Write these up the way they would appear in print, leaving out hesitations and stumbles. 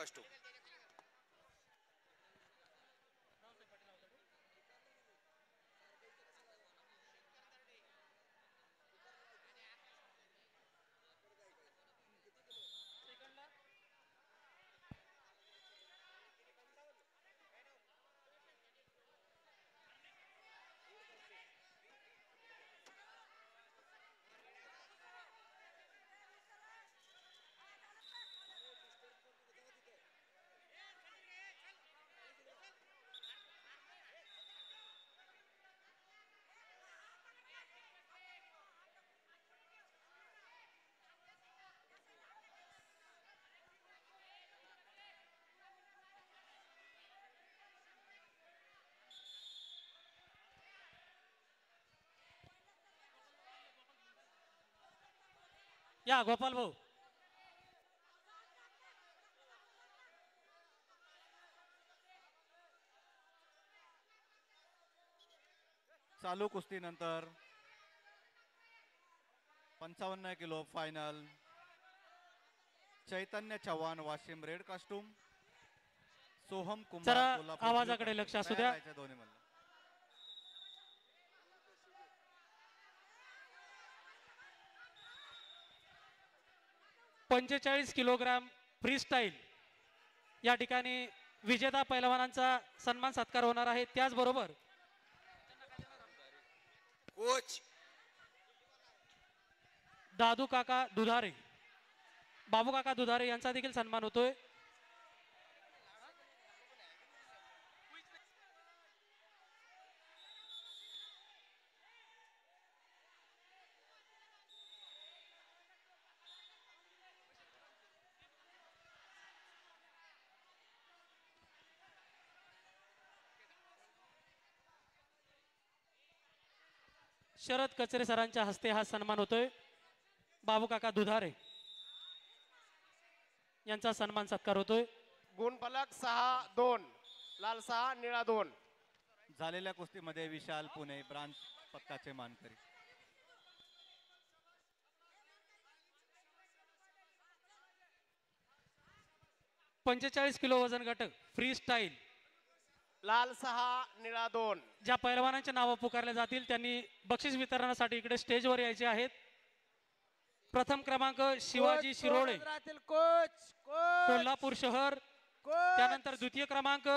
Costume. या गोपाल भाऊ. चालू कुस्तीनंतर 55 किलो फायनल. चैतन्य चव्हाण वाशिम रेड कास्टूम, सोहम जरा कुंभार कोल्हापूर ब्लू आवाजाकडे कास्टूम. लक्ष असू तयार द्या. राहायचे दोन्ही मल्ल. पंचेचाळीस किलोग्राम फ्री स्टाईल या ठिकाणी विजेता पैलवानांचा सन्मान सत्कार होणार आहे. त्याचबरोबर कोच दादू काका दुधारे, बाबू काका दुधारे यांचा देखील सन्मान होतोय. शरद कचरे सरांच्या हस्ते हा सन्मान होतोय. बाबू काका दुधारे यांचा सन्मान सत्कार होतोय. गुणफलक 6-2, लाल 6 निळा 2. झालेल्या कुस्तीमध्ये विशाल पुणे ब्रांच पदकाचे मानकरी. पंचेचाळीस किलो वजन गट फ्री स्टाईल लाल 6 निळा 2. ज्या पैलवानांचे नाव पुकारले जातील त्यांनी बक्षीस वितरणासाठी इकडे स्टेजवर यायचे आहेत. प्रथम क्रमांक शिवाजी शिरोळे कोच कोल्हापूर शहर. त्यानंतर द्वितीय क्रमांक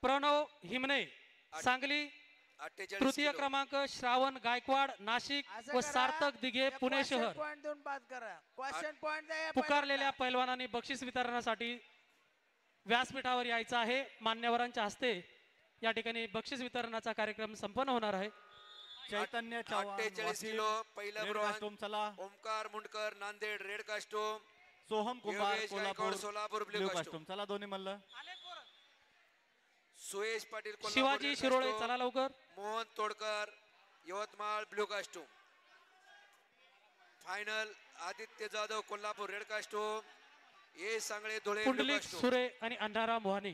प्रणव हिमने सांगली. 48 तृतीय किलो. क्रमांक श्रावण गायकवाड नाशिक व सार्थक दिघे पुणे शहर. पुकारलेल्या पैलवानांनी बक्षीस वितरणासाठी व्यासपीठावर यायचं आहे. मान्यवरांच्या हस्ते या ठिकाणी बक्षीस वितरणाचा कार्यक्रम संपन्न होणार आहे. चैतन्य चव्हाण 48 किलो पहिला रेड कास्टूम. चला. Omkar Mundkar Nanded red costume, Soham Kumbhar Yogesh Kolhapur Gaikwad Solapur blue blue costume. Costume, चला दोन्ही मल्ल. सुयश पाटील कोल्हापूर शिवाजी रेड शिरोळे कास्टूम, चला लवकर. Mohan Todkar Yavatmal blue costume. Final Aditya Jadhav Kolhapur red costume, A Sangle Dhule blue Pundlik costume. सुरे आणि अण्णाराम मोहाने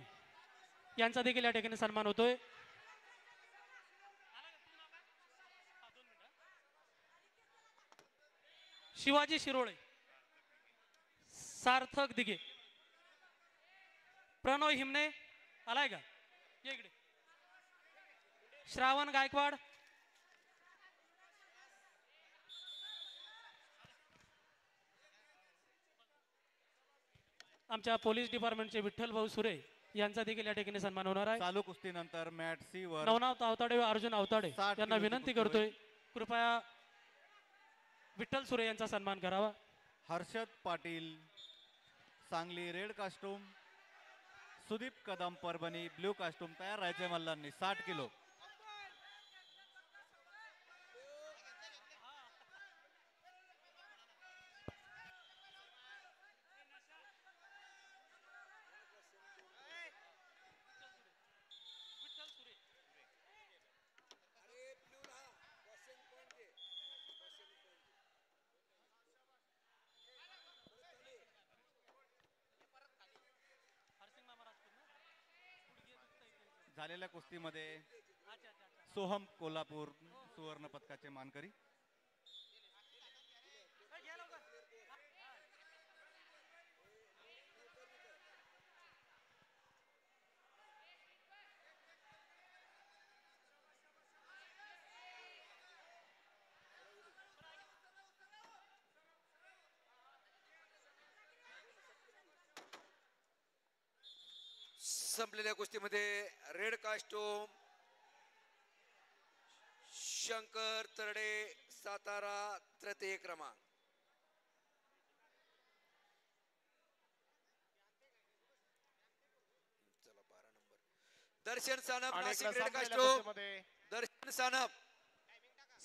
यांचा देखील या ठिकाणी सन्मान होतोय. शिवाजी शिरोळे, सार्थक दिघे, प्रणव हिमने आलाय का ये इकडे. श्रावण गायकवाड, आमच्या पोलीस डिपार्टमेंटचे विठ्ठल भाऊ सुरे यांचा देखील या ठिकाणी सन्मान होणार आहे. चालू कुस्तीनंतर मॅट सी वर नवनाथ आवताडे व अर्जुन आवताडे 60 यांना किलोची विनंती कुस्ती करतोय होईल. कृपया विठ्ठल सुरे यांचा सन्मान करावा. Harshad Patil Sangli red costume, Sudeep Kadam Parbhani blue costume. तयार राहायचे मल्लांनी. 60 किलो. झालेल्या कुस्तीमध्ये सोहम कोल्हापूर सुवर्ण पदकाचे मानकरी. संपलेल्या कुस्तीमध्ये रेड कास्टूम शंकर तरडे सातारा तृतीय क्रमांक. चला 12 नंबर दर्शन सानप आणि नाशिक इकडं रेड संपलेल्या कास्टूम. कुस्तीमध्ये दर्शन सानप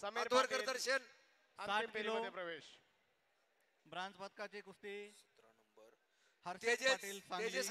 समीर हातवरकर पाटील दर्शन. अंतिम 60 किलो. फेरीमध्ये प्रवेश. ब्रांच पदकाची कुस्ती 17 नंबर हर्षद तेजस पाटील सांगली. तेजस